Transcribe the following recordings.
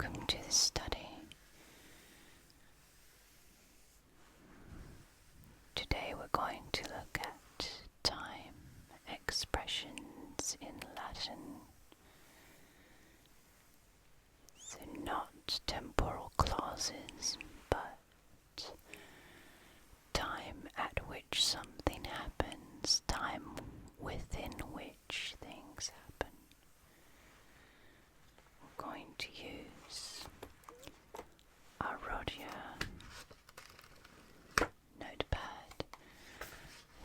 welcome to the study. Today we're going to look at time expressions in Latin. So not temporal clauses, but time at which something happens, time within which things happen. We're going to use our Rodia notepad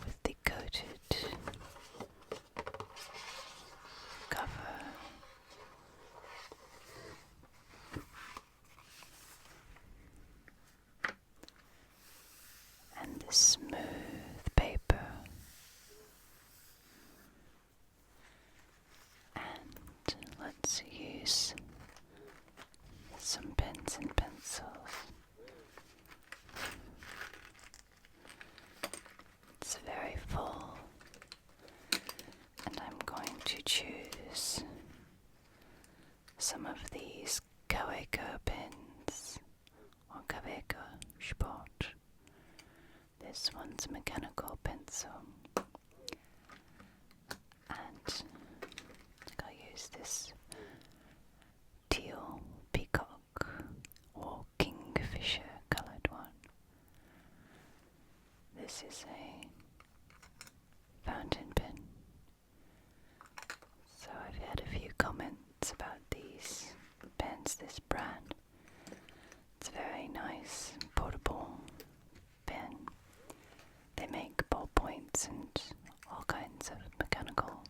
with the coated cover. And the smooth paper, and let's use some pens and pencils. It's very full, and I'm going to choose some of these Kaweco pens, or Kaweco Sport. This one's a mechanical pencil, and I'll use this teal peacock or kingfisher coloured one. This is a fountain pen, so I've had a few comments about these pens, this brand. It's a very nice portable pen. They make ballpoints and all kinds of mechanical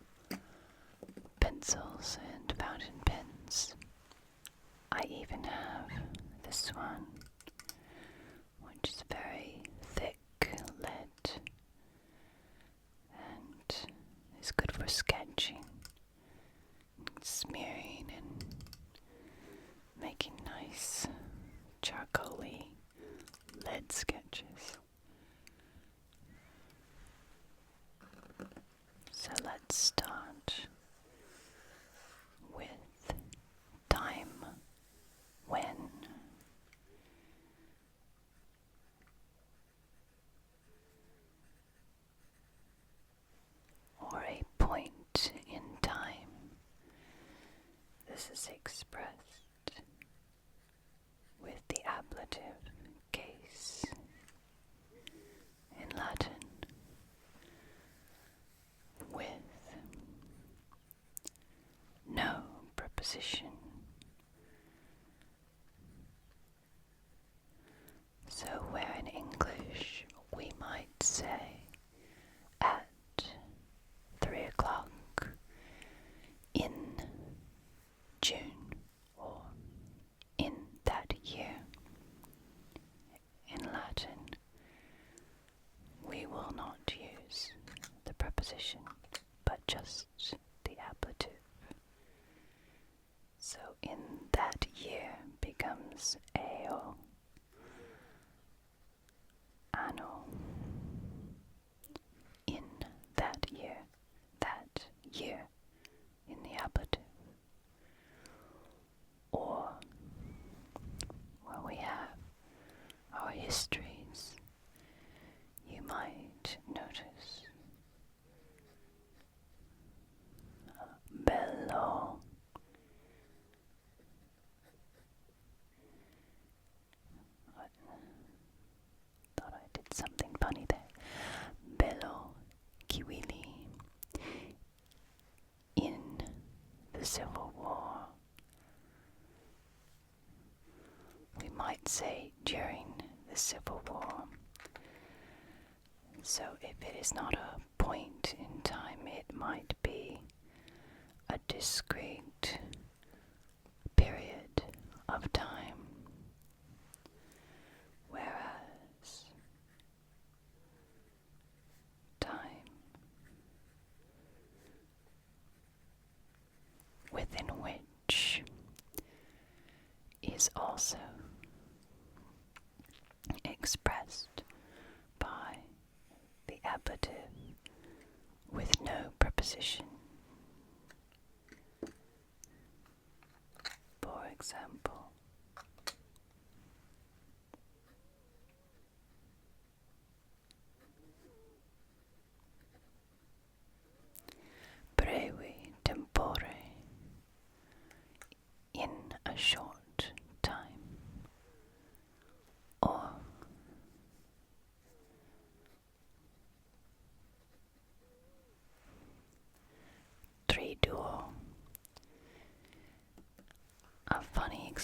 pencils and fountain pens. I even have this one, which is very thick lead and is good for sketching, smearing, and making nice charcoaly lead sketches. So let's start with time when. Or a point in time. This is expressed with the ablative case in Latin, with no preposition. So where in English we might say at 3 o'clock in June or in that year, in Latin we will not use the preposition but just the ablative. So in that year becomes eo, anno. In that year in the ablative. Or where we have our histories, you might notice bello. I thought I did something funny there. Bello Kiwili. In the Civil War. We might say during the Civil War. So if it is not a point in time, it might be a discrete period of time. Whereas time within which is also expressed by the ablative with no preposition. For example,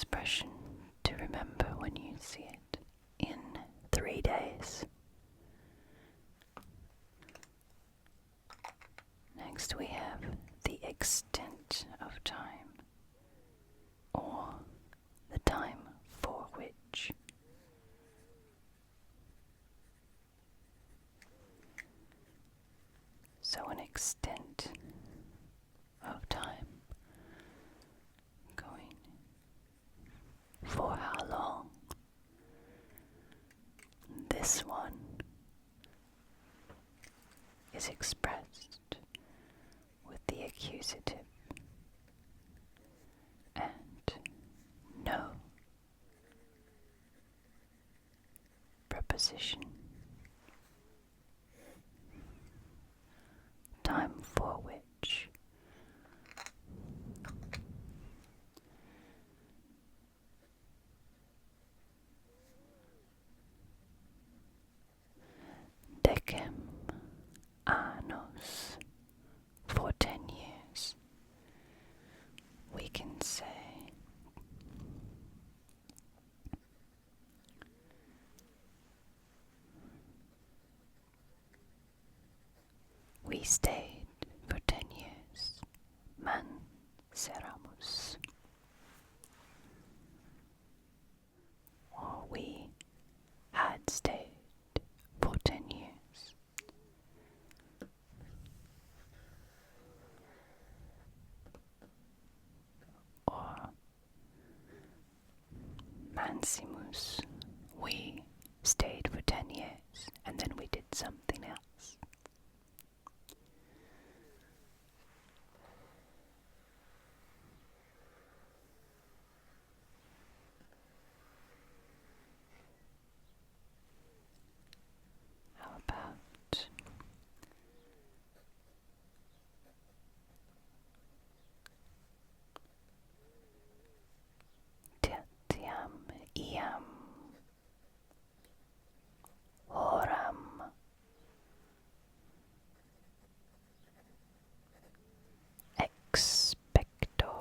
expression to remember when you see it in 3 days. Next we have the extent of time, or the time for which. So an extent of time, going for how long. This one is expressed with the accusative and no preposition. Time for which. Decem annos, for 10 years. We can say we stayed for 10 years. Man ceramos. Or we had stayed for 10 years. Or mansimus. We stayed for 10 years and then we did something else. How about tertiam iam horam expecto.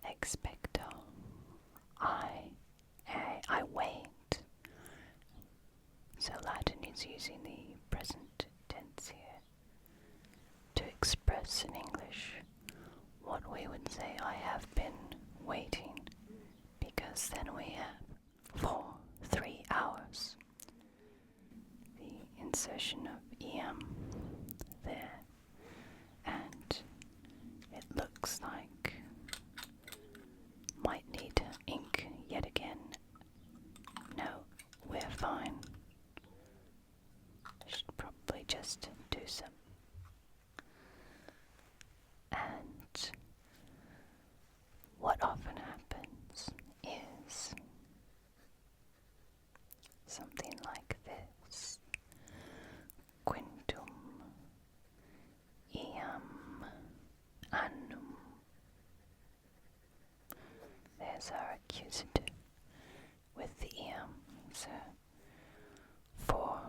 Expecto. I wait. So Latin is using the present tense here to express in English what we would say I have been waiting, because then we have for 3 hours. The insertion of iam there, and it looks like might need ink yet again. No, we're fine. I should probably just do some. And what often happens is something like this. Quintum iam annum. There's our accusative with the iam. So for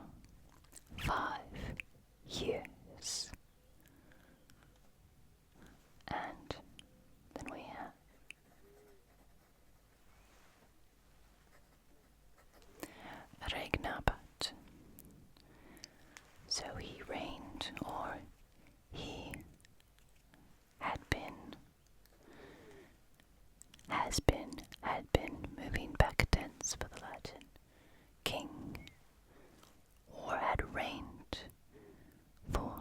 5 years. And then we have regnabat. So he reigned, or he had been, has been, had been, moving back tense for the Latin, king, or had reigned for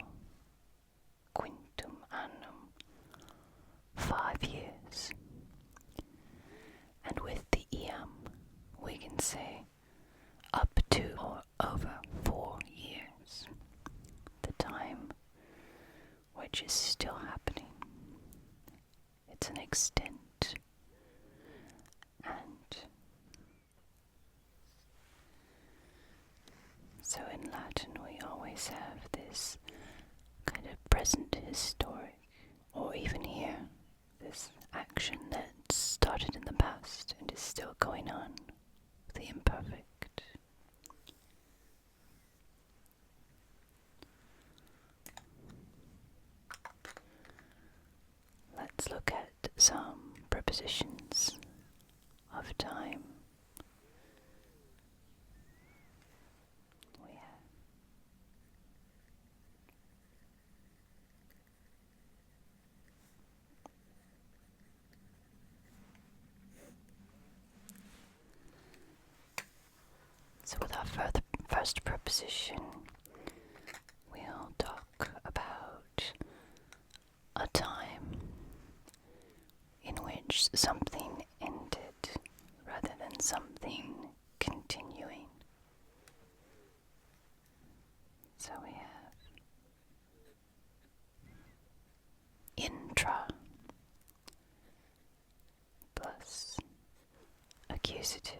quintum annum, 5 years. And with the iam we can say up to or over 4 years, the time which is still happening. It's an extent, and so in Latin we always have this kind of present historic, or even here, this action that started in the past and is still going on, the imperfect. Let's look at some prepositions of time. We have so with our first preposition, we'll talk about a time in which something ended rather than something continuing. So we have intra plus accusative.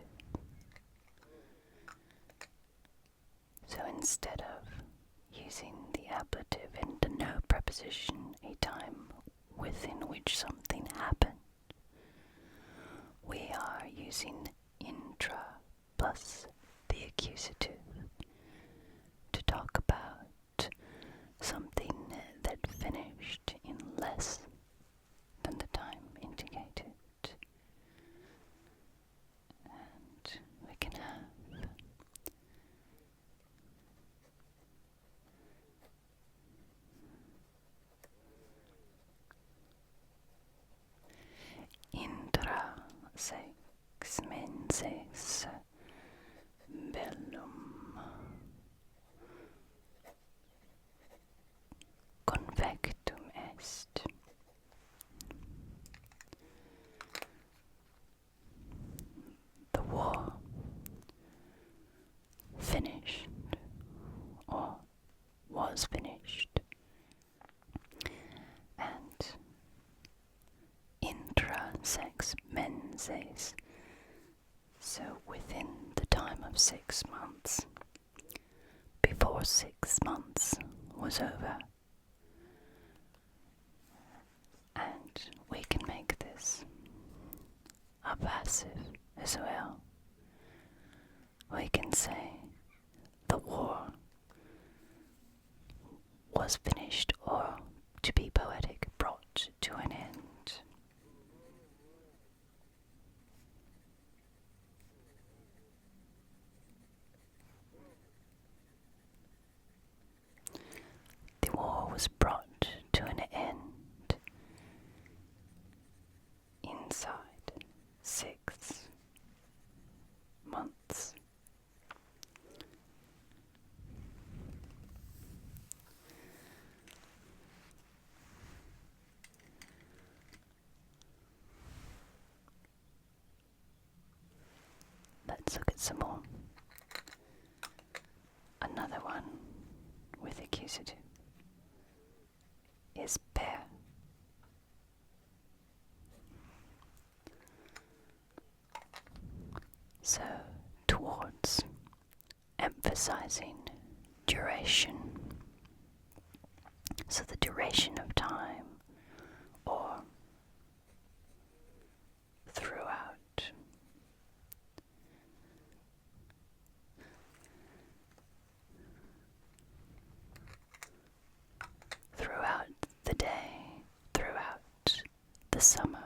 So instead of using the ablative in the no preposition, a time within which something happened, we are using intra plus the accusative to talk about something that finished in less than the time indicated. And we can have intra 6 menses bellum convectum est. The war finished or was finished, and intra 6 menses, so within the time of 6 months, before 6 months was over. And we can make this a passive as well. We can say the war was finished, or to be poetic, brought to an end. The war was brought to an end inside 6 months. Let's look at some more. Another one with accusative is per. So towards, emphasizing duration. So the duration of time, or throughout. Throughout the day, throughout the summer.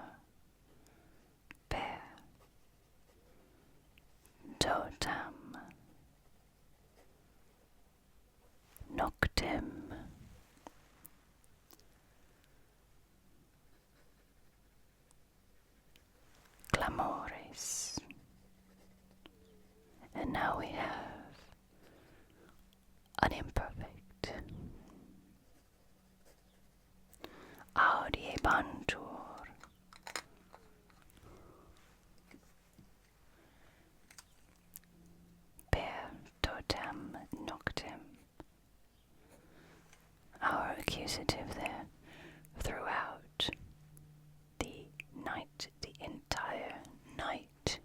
Per totam noctem clamores. And now we have an imperfect. Audiebantur. Per totam noctem. Our accusative there, throughout the night, the entire night.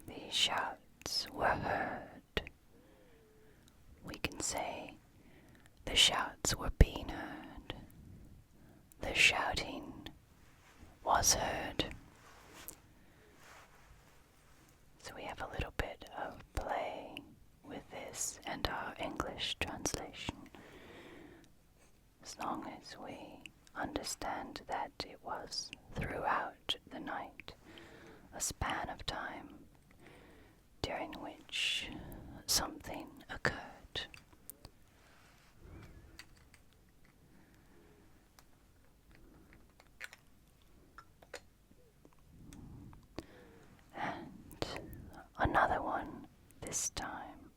The shouts were heard. We can say the shouts were being heard. The shouting was heard. So we have a little bit of play with this and our English translation, as long as we understand that it was throughout the night, a span of time during which something occurred. And another one this time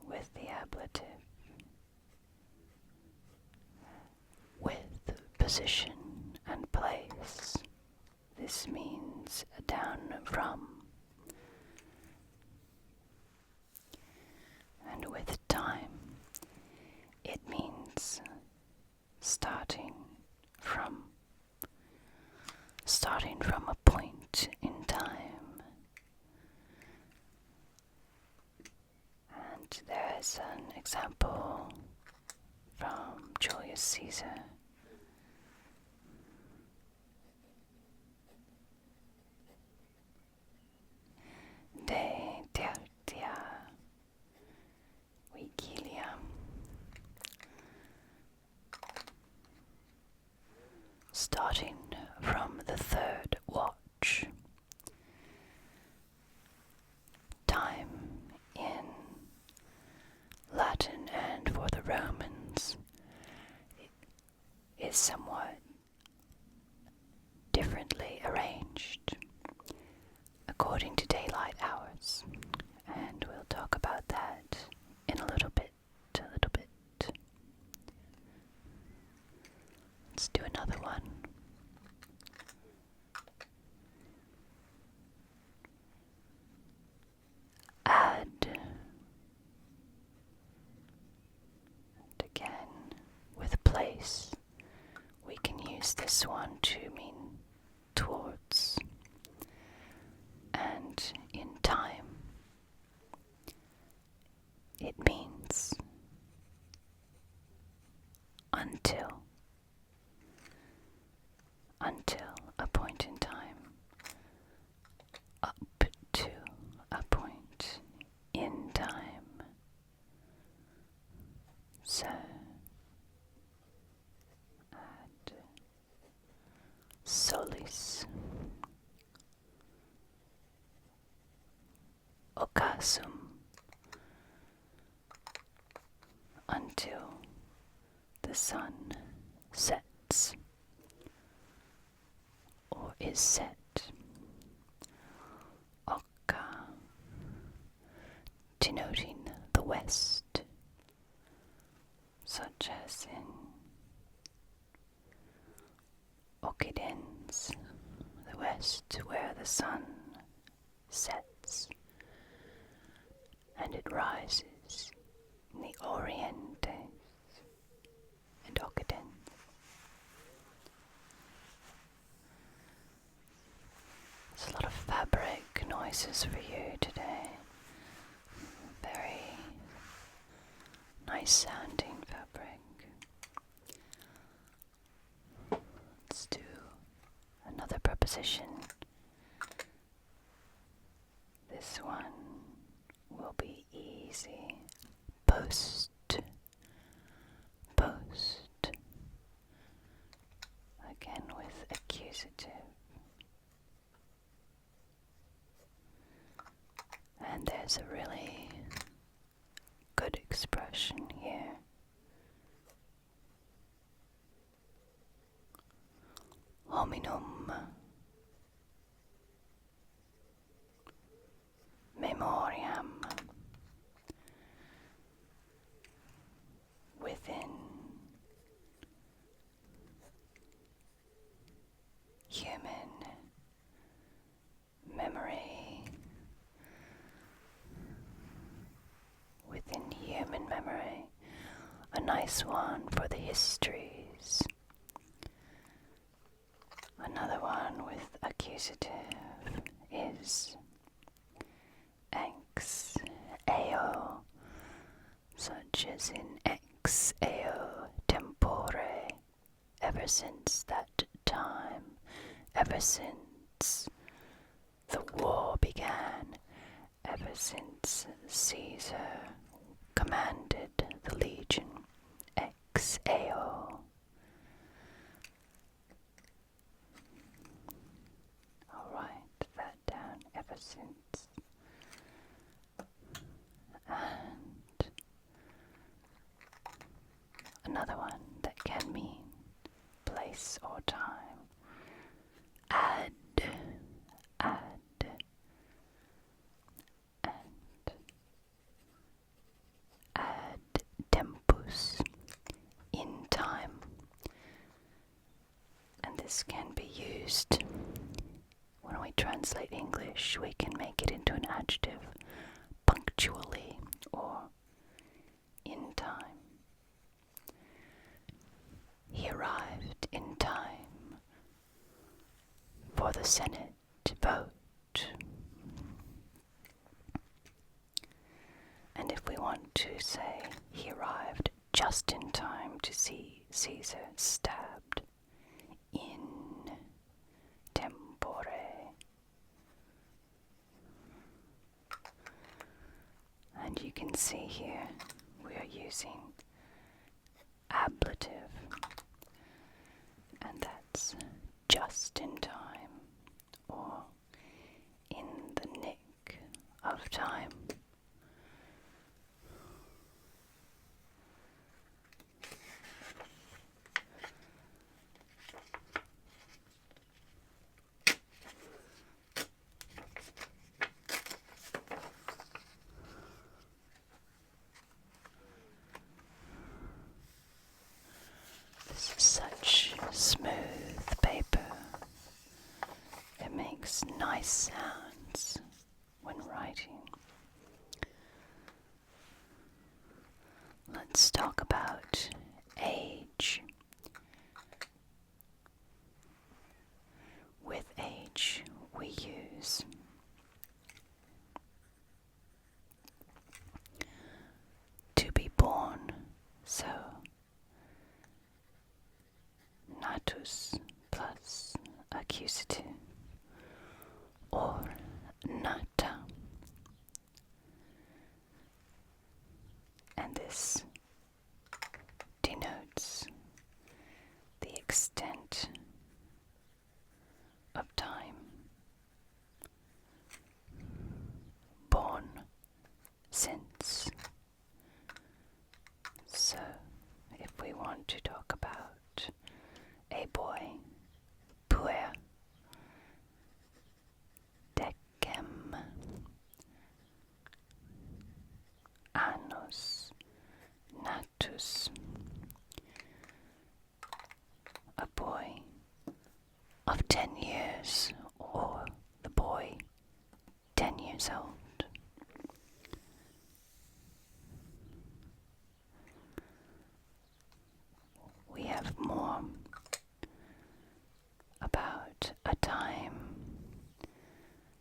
with the ablative, with position and place. This means down from, and with time it means starting from a point in time. And there is an example from Julius Caesar. De tertia vigilia. Starting from the third watch. Time in Latin and for the Romans is somewhat differently arranged according to daylight hours, and we'll talk about that in a little bit. Let's do another one. Add. And again, with place, we can use this one to mean towards. And in time, it means until a point in time, up to a point in time. So, ad solis, occasum, until the sun sets or is set. Occa, denoting the west, such as in Occidens, the west where the sun sets and it rises in the Orientes and Occidens. There's a lot of fabric noises for you today. Very nice sounding fabric. Let's do another preposition. This one will be easy. Post. Again with accusative. And there's a really good expression here. Hominum memoriam. Within human memory. Within human memory. A nice one for the histories. Another one with accusative is ex eo, such as in ex eo tempore, ever since that time, ever since the war began, ever since Caesar commanded the legion, ex eo space or time. Ad, ad tempus, in time. And this can be used when we translate English. We can make it into an adjective, punctually or in time. He arrived in time for the Senate vote. And if we want to say he arrived just in time to see Caesar stabbed in tempore. And you can see here we are using ablative, and that's just in time or in the nick of time. This is such smooth paper. It makes nice sounds when writing. Let's talk about age. With age, we use to be born, so natus plus accusative, or nata. And this denotes the extent of time. Born since. So, if we want to talk about a boy, puer, decem, annus, natus, a boy of 10 years, or the boy 10 years old. We have more about a time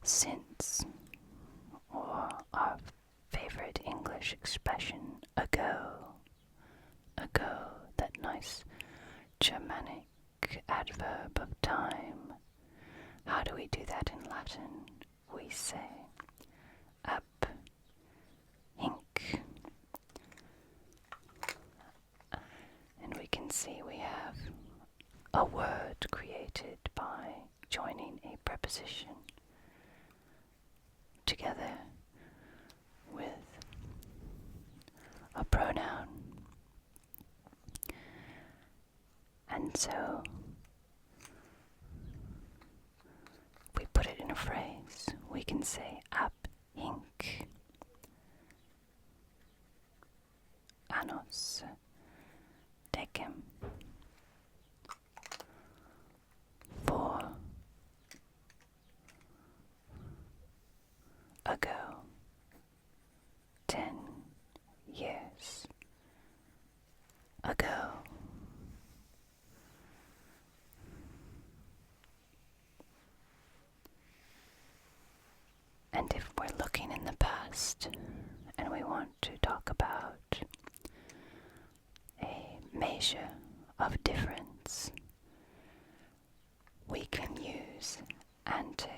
since, or our favorite English expression, ago. Ago, that nice Germanic adverb of time. How do we do that in Latin? We say ab hinc. And we can see we have a word created by joining a preposition together with a pronoun. And so we put it in a phrase. We can say ab hinc annos decem for ago 10 years ago. And if we're looking in the past and we want to talk about a measure of difference, we can use ante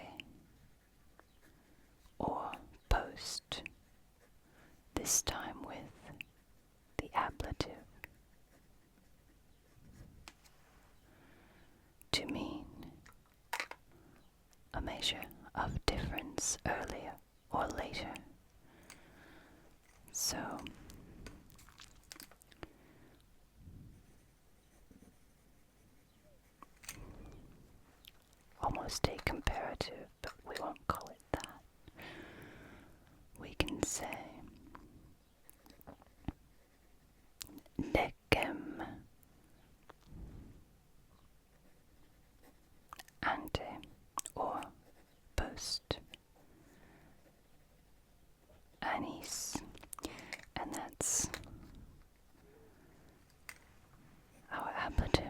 or post, this time with the ablative, to mean a measure of difference earlier or later. So just a comparative, but we won't call it that. We can say decem, ante, or post, anise, and that's our ablative.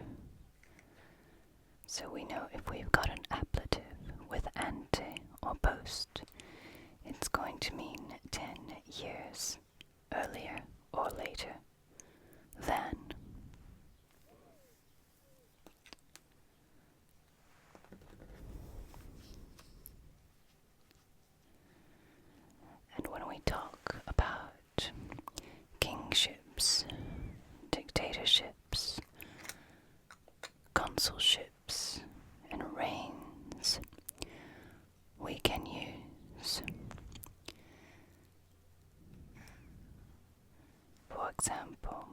So we know if we've got an ablative with ante or post, it's going to mean 10 years earlier or later than. And when we talk about kingships, dictatorships, consulships, and reigns, we can use, for example,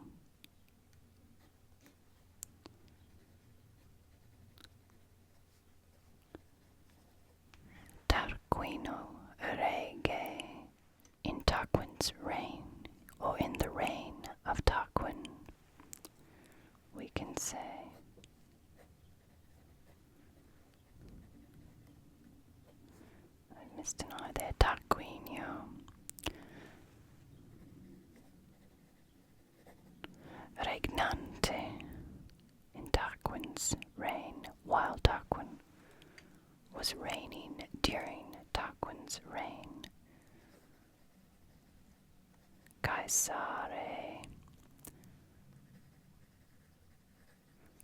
Tarquino rege in Tarquin's reign, or in the reign of Tarquin. We can say I missed an I there, Tarquinio. Regnante in Tarquin's reign, while Tarquin was reigning during Tarquin's reign. Caesare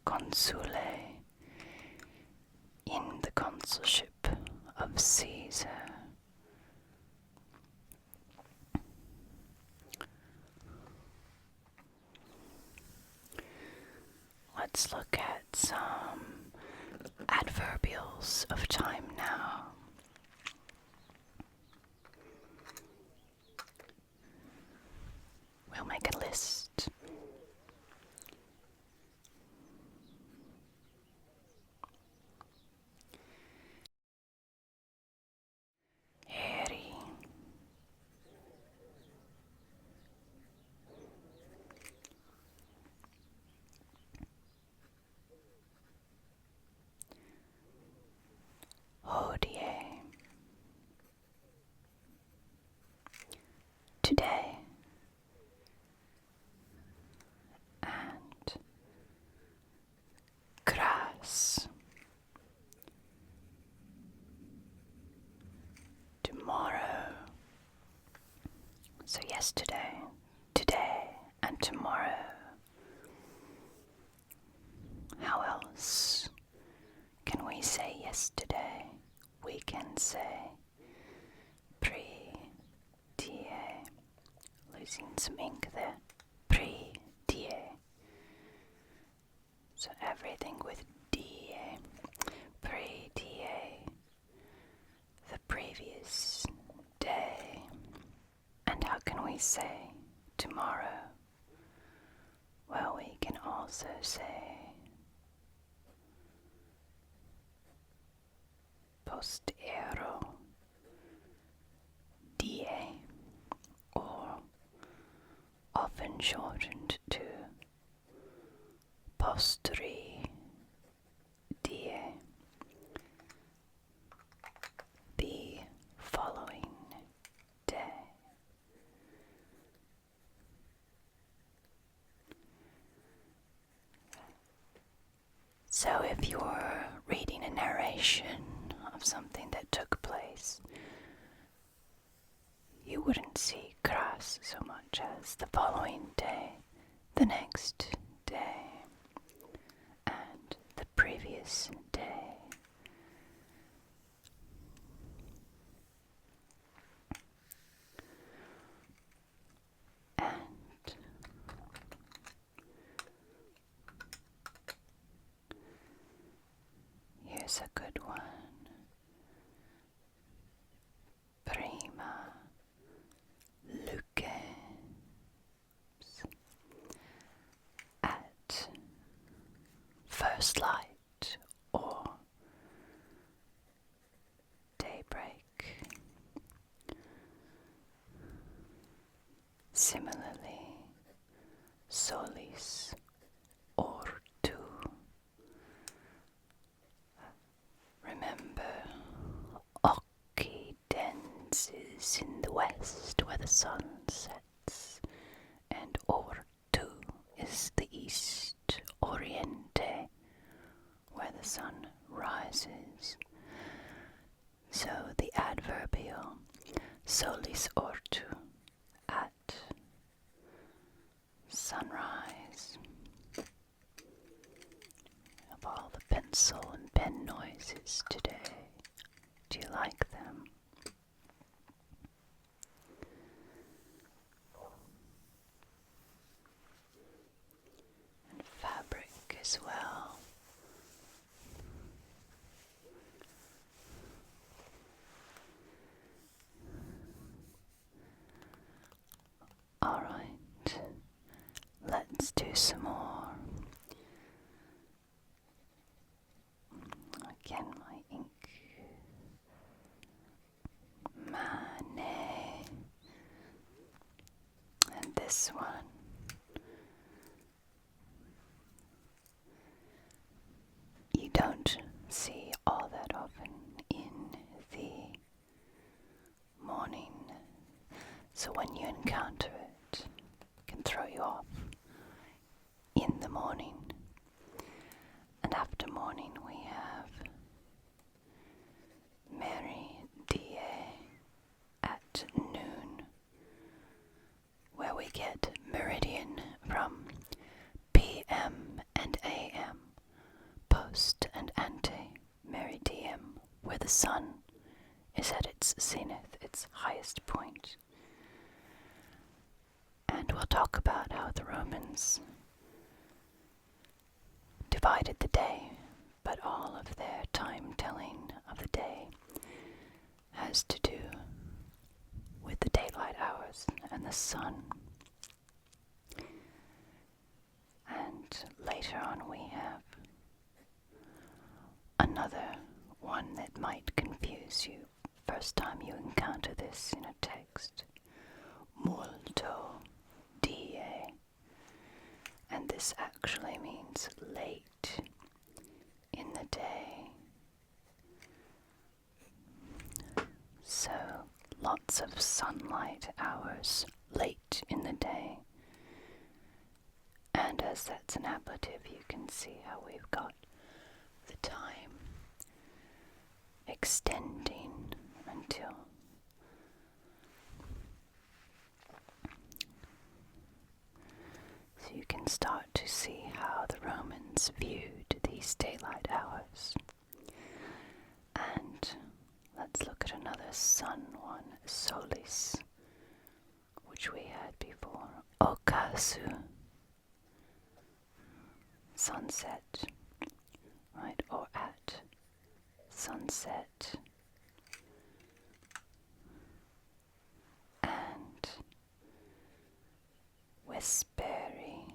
consule in the consulship of Caesar. Let's look at some adverbials of time now. We'll make a list. Hairy, hodie, today, and crass, tomorrow. So yesterday, today, and tomorrow. How else can we say yesterday? We can say pre-die, losing some ink there, pre-die. So everything with die, pre-die, the previous day. And how can we say tomorrow? Well, we can also say postero die, or often shortened to postri die, the following day. So if you're reading a narration of something that took place, you wouldn't see crass so much as the following day, the next day, and the previous day. And here's a good one. Prima luce, at first light, or Similarly, solis, ortu. Remember, occidens is in the west where the sun sets, and ortu is the east, oriente, where the sun rises. So the adverbial solis ortu, at sunrise. Of all the pencil and pen noises today, do you like them? And fabric as well. Alright, let's do some more. Again, my ink. Mane. And this one. You don't see all that often in the morning. So when you encounter it, it can throw you off in the morning. And after morning we have Meridie at noon, where we get meridian from PM and AM, post and ante meridiem, where the sun is at its zenith, its highest point. And we'll talk about how the Romans divided the day, but all of their time telling of the day has to do with the daylight hours and the sun. And later on we have another one that might confuse you first time you encounter this in a text. Molto die. And this actually means late in the day. So lots of sunlight hours late in the day. And as that's an ablative, you can see how we've got the time extending until so you can start to see how the Romans viewed these daylight hours. And let's look at another sun one, solis, which we had before. Okasu, sunset, right, or at sunset. And vesperi,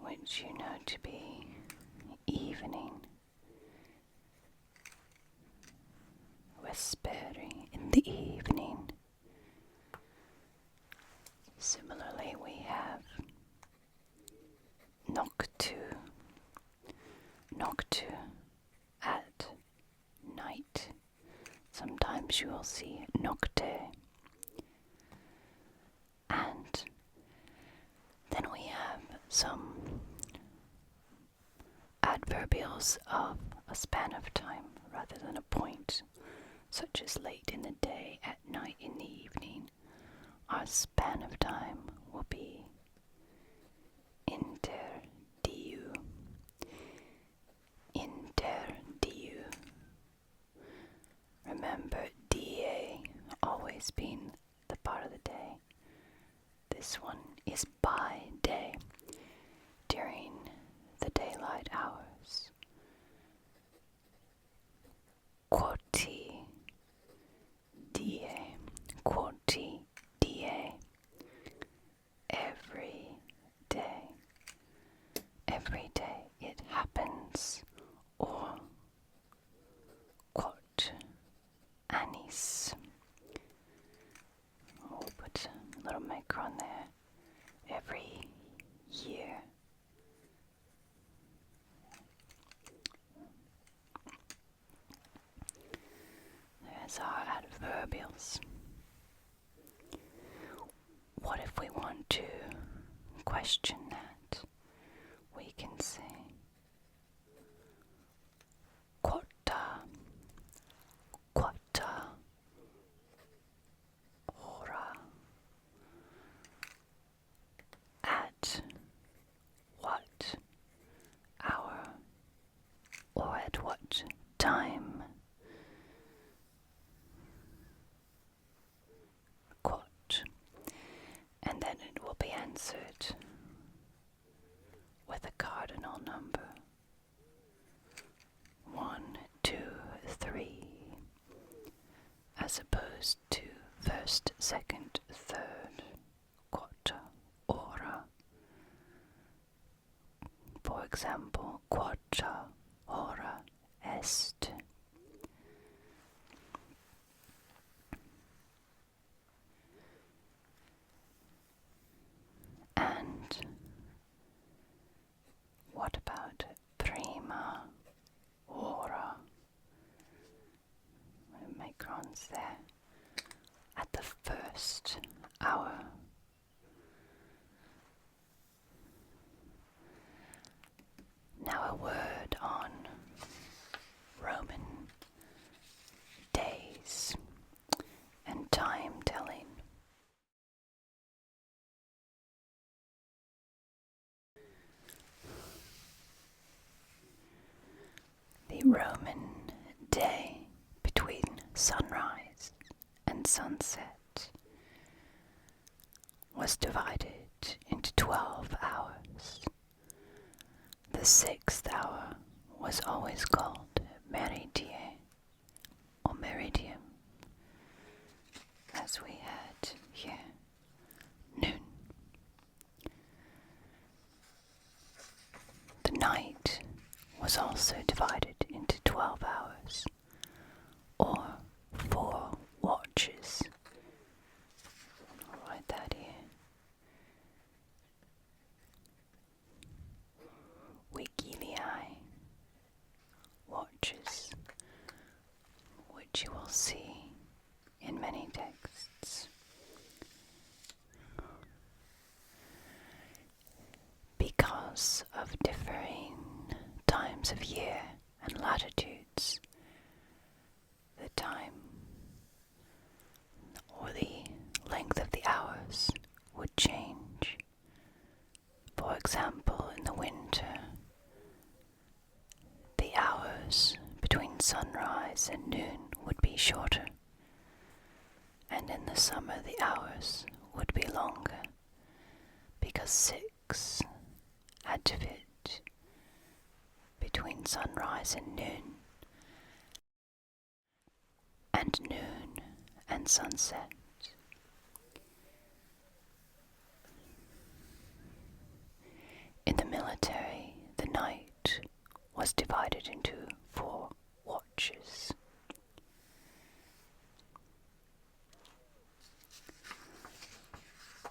which you know to be evening. Vesperi, in the evening. Similarly, we have noctu, noctu, at night. Sometimes you will see nocte. And then we have some adverbials of a span of time rather than a point, such as late in the day, at night, in the evening. Our span of time will be inter diu. Inter diu. Remember, die always being the part of the day. This one is by day, during the daylight hours. Quoti die, quoti die, every day. Every day it happens, or quot annis. We'll put a little micron there every year. There's our adverbials. What if we want to question that? We can say quota, ora, at what hour or at what time. Quote, and then it will be answered with a cardinal number. 1, 2, 3, as opposed to first, second, third, quota, ora. For example, quota, ora, est. And what about prima ora? Microns there. At the first hour. Now a word on Roman days and time telling. The Roman day between sunrise and sunset was divided into 12 hours. The 6th hour was always called meridie or meridium, as we had here, noon. The night was also divided into 12 hours, or 4 watches. I'll write that here. Vigiliae, watches, which you will see in many texts. Because of differing times of year and latitudes, the time or the length of the hours would change. For example, in the winter, the hours between sunrise and noon would be shorter, and in the summer the hours would be longer, because 6 had to fit between sunrise and noon and sunset. In the military, the night was divided into 4 watches.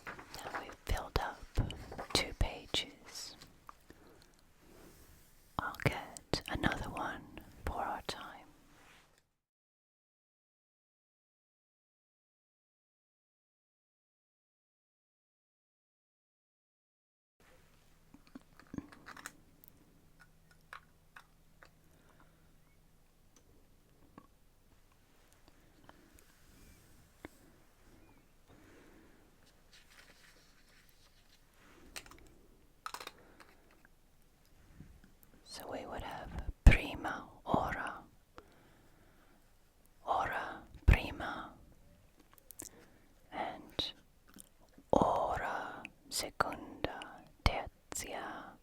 Now we've filled up 2 pages. I'll get another one for our time. So we would have prima ora, ora prima, and ora secunda, tertia,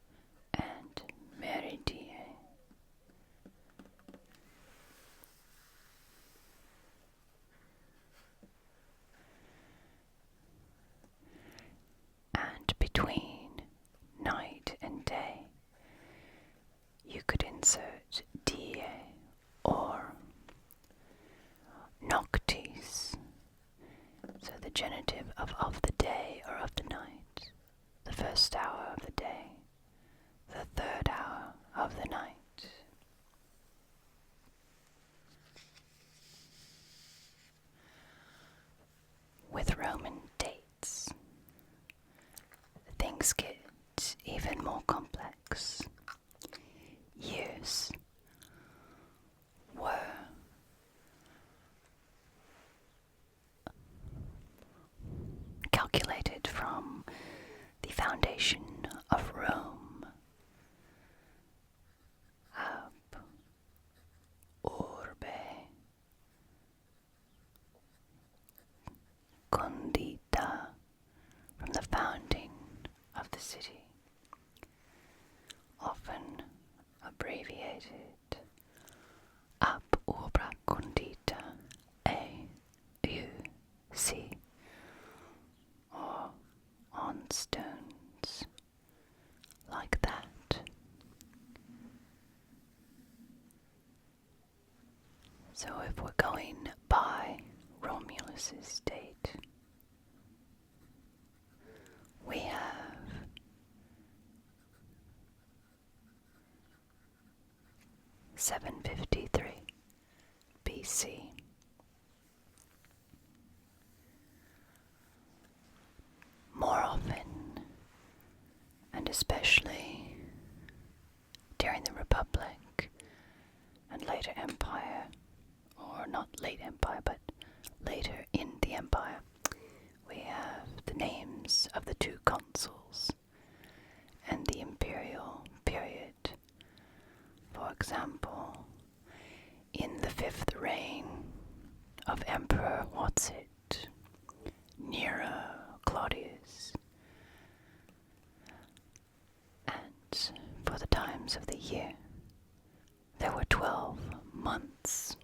and meridie. And between night and day, you could insert die or noctis, so the genitive of the day or foundation of Rome. Ab urbe condita, from the founding of the city, often abbreviated ab urbra condita, AUC, or on stones, like that. So if we're going by Romulus's date, we have 753 BC. More often, and especially during the Republic and later Empire, or not late Empire, but later in the Empire, we have the names of the two consuls and the imperial period. For example, in the 5th reign of Emperor Nero Claudius, and for the times of the year, there were 12 months.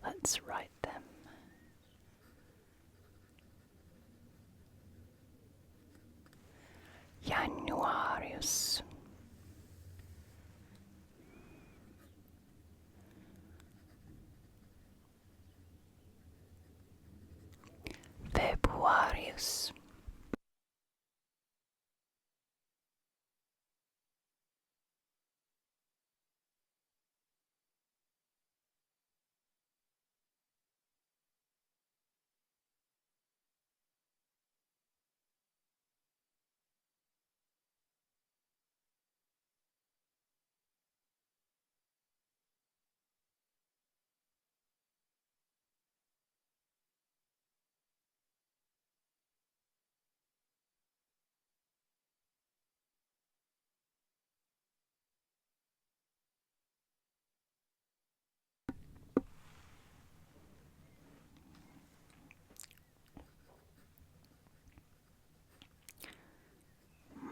Let's write them. Januarius, Februarius,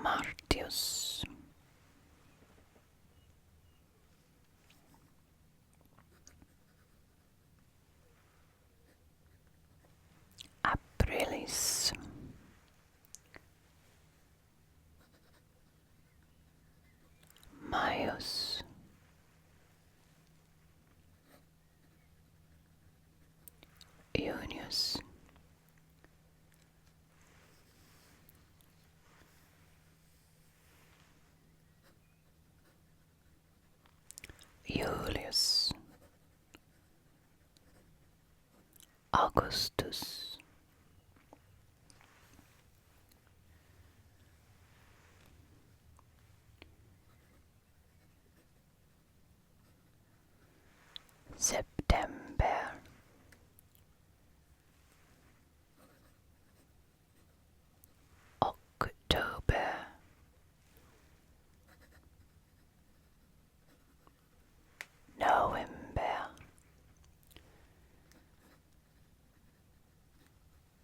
Martius, Aprilis, Maius, Iunius, Julius, Augustus, September, October, November,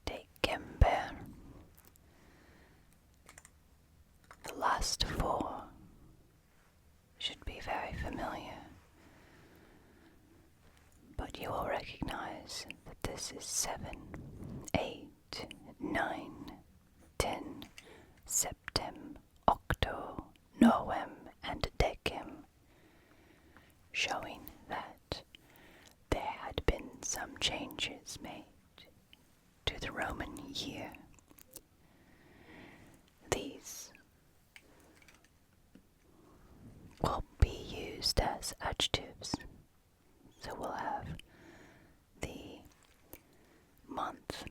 December. The last four should be very familiar, but you will recognize that this is 7, 8, 9, 10, Septem, Octo, Novem, and Decem, showing that there had been some changes made to the Roman year. These will be used as adjectives, so we'll have the month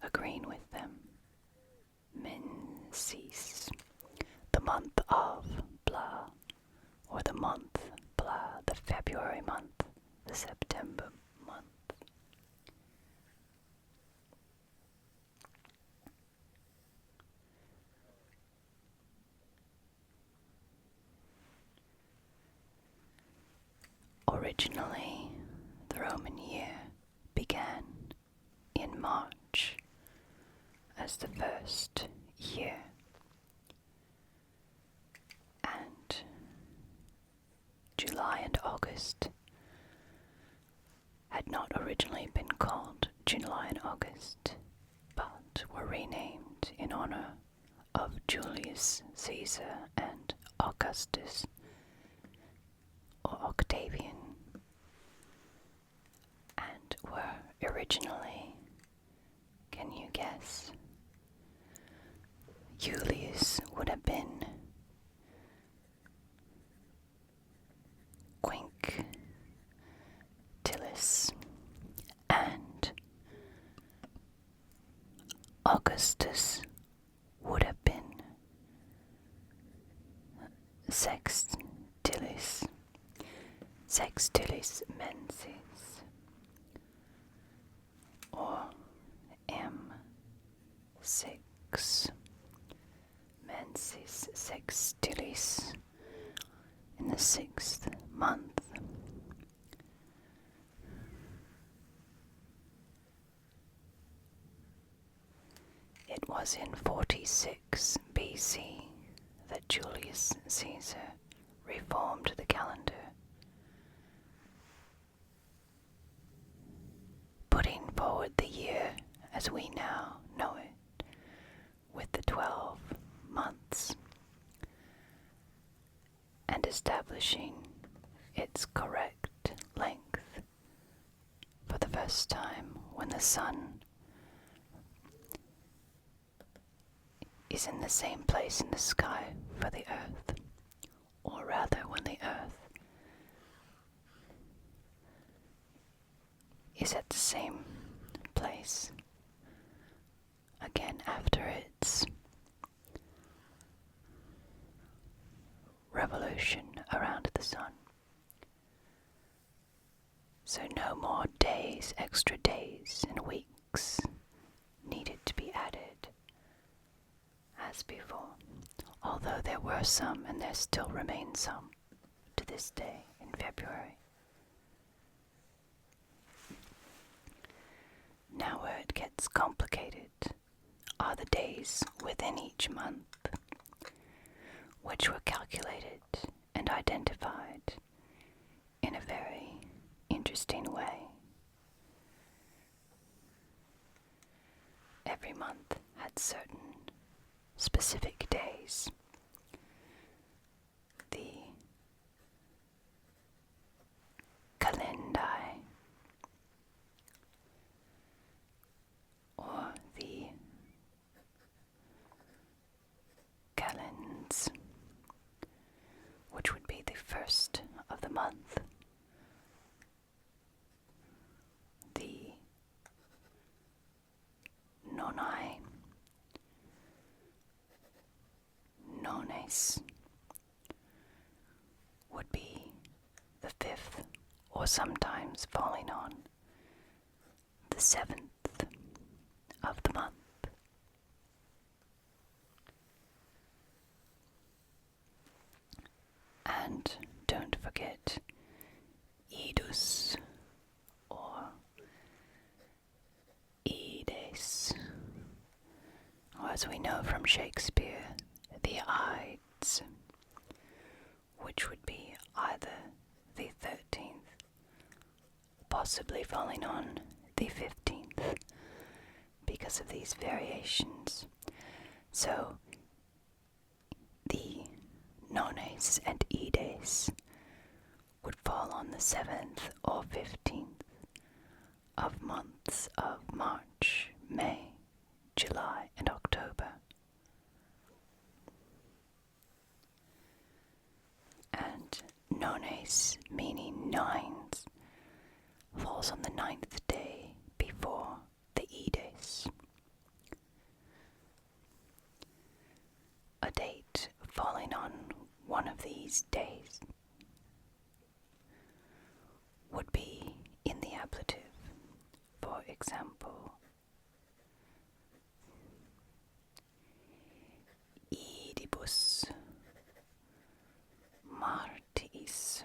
agreeing with them. Mensis, the month of blah, or the month blah, the February month, the September month. Originally, the Roman year began in March as the first year, and July and August had not originally been called July and August, but were renamed in honor of Julius Caesar and Augustus, or Octavian, and were originally, can you guess? Julius would have been Quinctilis, and Augustus would have been Sextilis, Sextilis mensis, or M6 mensis sextilis, in the 6th month. It was in 46 BC that Julius Caesar reformed the calendar, putting forward the year as we now know it, with the 12 months, and establishing its correct length for the first time when the sun is in the same place in the sky for the earth, or rather when the earth is at the same place again after its revolution around the sun. So no more days, extra days and weeks needed to be added as before, although there were some, and there still remain some to this day in February. Now where it gets complicated are the days within each month, which were calculated and identified in a very interesting way. Every month had certain specific days. The calendai, or the calends, which would be the first of the month. The nonai, nones, would be the 5th, or sometimes falling on the 7th of the month. And don't forget Idus, or Ides, or as we know from Shakespeare, the Ides, which would be either the 13th, possibly falling on the 15th, because of these variations. So the nones and ides would fall on the 7th or 15th of months of March, May, July, and October. And nones, meaning nines, falls on the 9th day before the ides. A date falling on one of these days would be in the ablative. For example, idibus martis,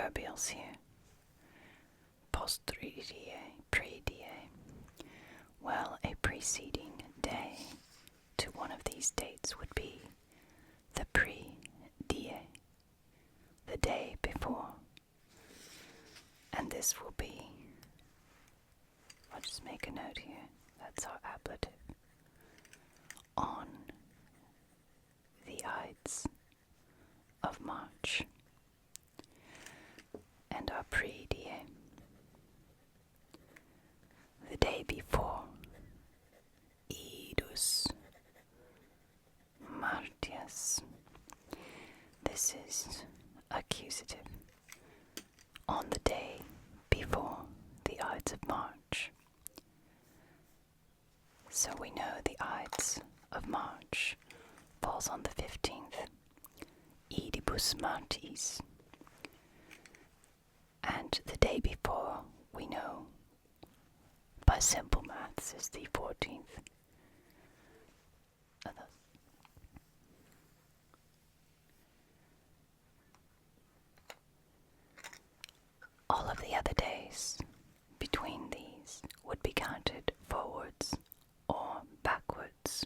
adverbials here. Postridie, predie. Well, a preceding day to one of these dates would be the pre-die, the day before. And this will be, I'll just make a note here, that's our ablative, on the Ides of March. And our pre-die, the day before, Idus Martius. This is accusative. On the day before the Ides of March. So we know the Ides of March falls on the 15th. Idibus Martis. And the day before, we know by simple maths, is the 14th. All of the other days between these would be counted forwards or backwards.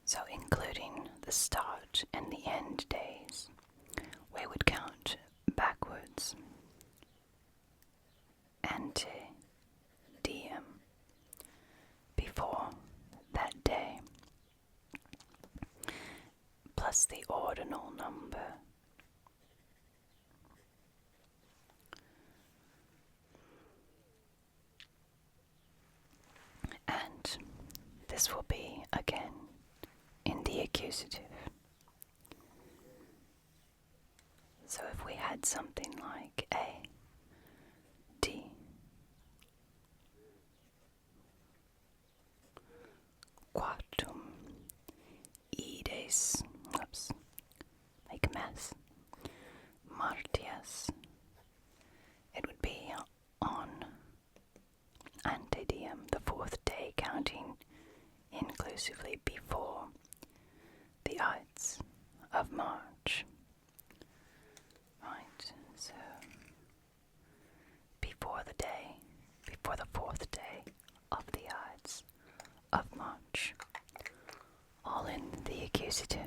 So including the start and the end days, we would count backwards. Ante diem, before that day, plus the ordinal number. And this will be again in the accusative. So if we had something like a, d, quatum, ides, make a mess, martias, it would be on ante diem, the fourth day, counting inclusively before the Ides of March. Right, so before the fourth day of the Ides of March, all in the accusative.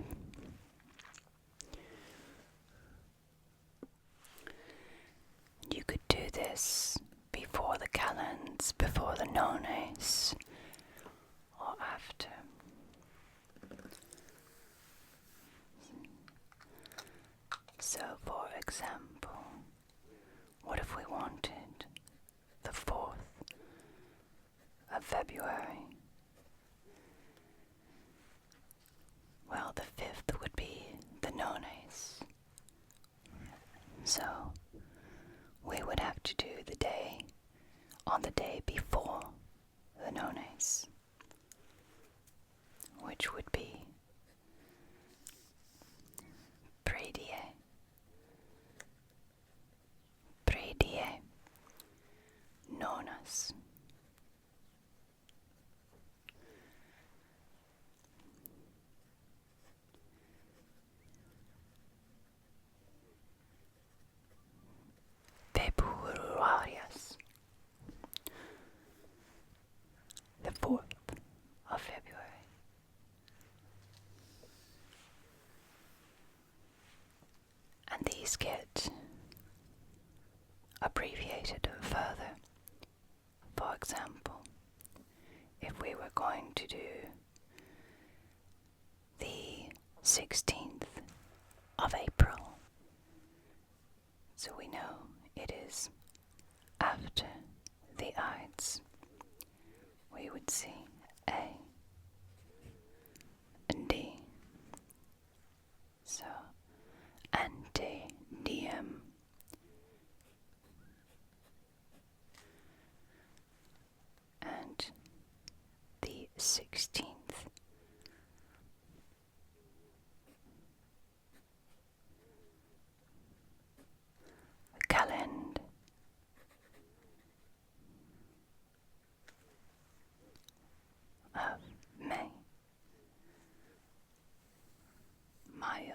You could do this before the calends, before the nones, or after. So, for example, what if we wanted the 4th of February? Well, the 5th would be the nones. So, we would have to do the day on the day before the nones, which would be predie, nonas. Februarias, the 4th of February. And these get abbreviated further. For example, if we were going to do the 16th of April, so we know it is after the Ides, we would see A and D. So, ante diem, and the 16th. Calend,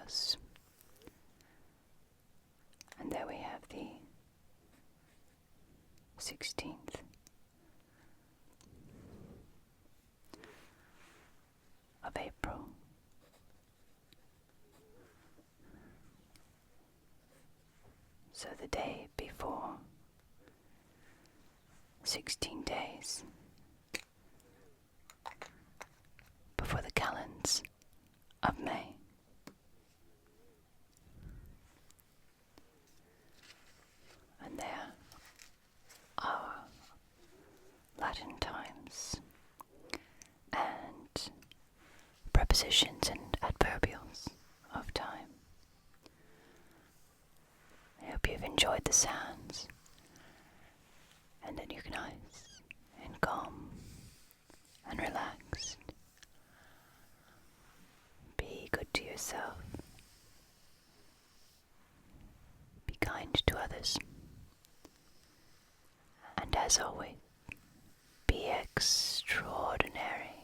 adverbials. And there we have the 16th of April. So the day before 16 days before the calends of May. And there are Latin times and prepositions and adverbials of time. I hope you've enjoyed the sounds and that you're nice and calm and relaxed. Be good to yourself. Be kind to others. And as always, be extraordinary.